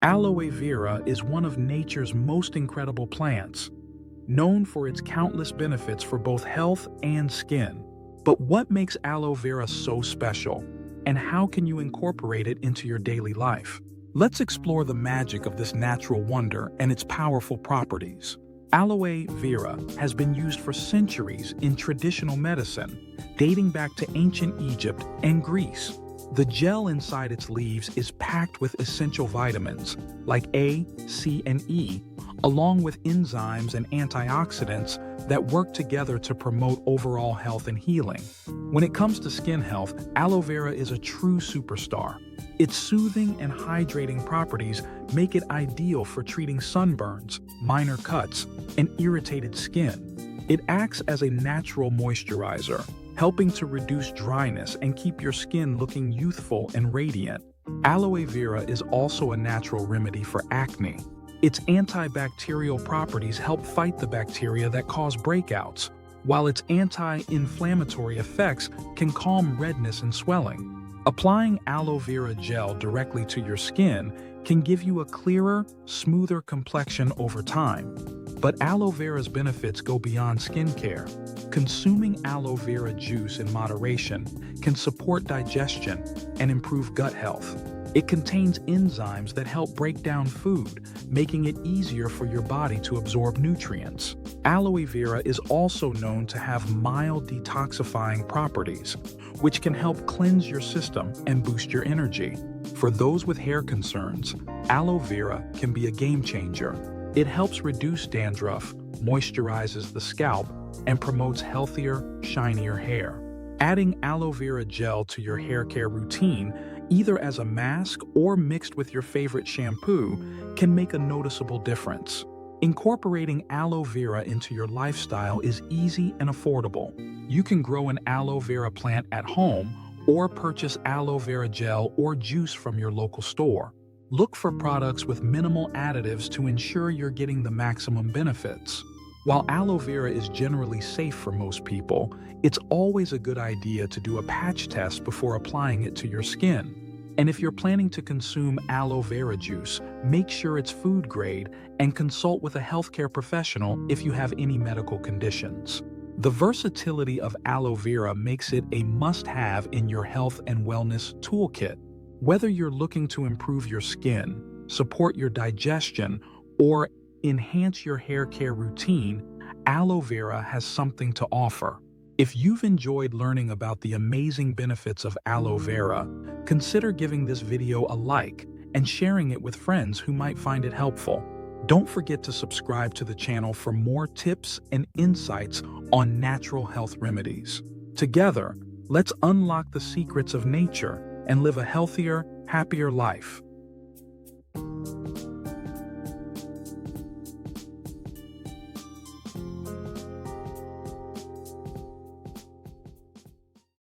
Aloe vera is one of nature's most incredible plants, known for its countless benefits for both health and skin. But what makes aloe vera so special, and how can you incorporate it into your daily life? Let's explore the magic of this natural wonder and its powerful properties. Aloe vera has been used for centuries in traditional medicine, dating back to ancient Egypt and Greece. The gel inside its leaves is packed with essential vitamins like A, C, and E, along with enzymes and antioxidants that work together to promote overall health and healing. When it comes to skin health, aloe vera is a true superstar. Its soothing and hydrating properties make it ideal for treating sunburns, minor cuts, and irritated skin. It acts as a natural moisturizer, helping to reduce dryness and keep your skin looking youthful and radiant. Aloe vera is also a natural remedy for acne. Its antibacterial properties help fight the bacteria that cause breakouts, while its anti-inflammatory effects can calm redness and swelling. Applying aloe vera gel directly to your skin can give you a clearer, smoother complexion over time. But aloe vera's benefits go beyond skincare. Consuming aloe vera juice in moderation can support digestion and improve gut health. It contains enzymes that help break down food, making it easier for your body to absorb nutrients. Aloe vera is also known to have mild detoxifying properties, which can help cleanse your system and boost your energy. For those with hair concerns, aloe vera can be a game changer. It helps reduce dandruff, moisturizes the scalp, and promotes healthier, shinier hair. Adding aloe vera gel to your hair care routine, either as a mask or mixed with your favorite shampoo, can make a noticeable difference. Incorporating aloe vera into your lifestyle is easy and affordable. You can grow an aloe vera plant at home or purchase aloe vera gel or juice from your local store. Look for products with minimal additives to ensure you're getting the maximum benefits. While aloe vera is generally safe for most people, it's always a good idea to do a patch test before applying it to your skin. And if you're planning to consume aloe vera juice, make sure it's food grade and consult with a healthcare professional if you have any medical conditions. The versatility of aloe vera makes it a must-have in your health and wellness toolkit. Whether you're looking to improve your skin, support your digestion, or enhance your hair care routine, aloe vera has something to offer. If you've enjoyed learning about the amazing benefits of aloe vera, consider giving this video a like and sharing it with friends who might find it helpful. Don't forget to subscribe to the channel for more tips and insights on natural health remedies. Together, let's unlock the secrets of nature and live a healthier, happier life.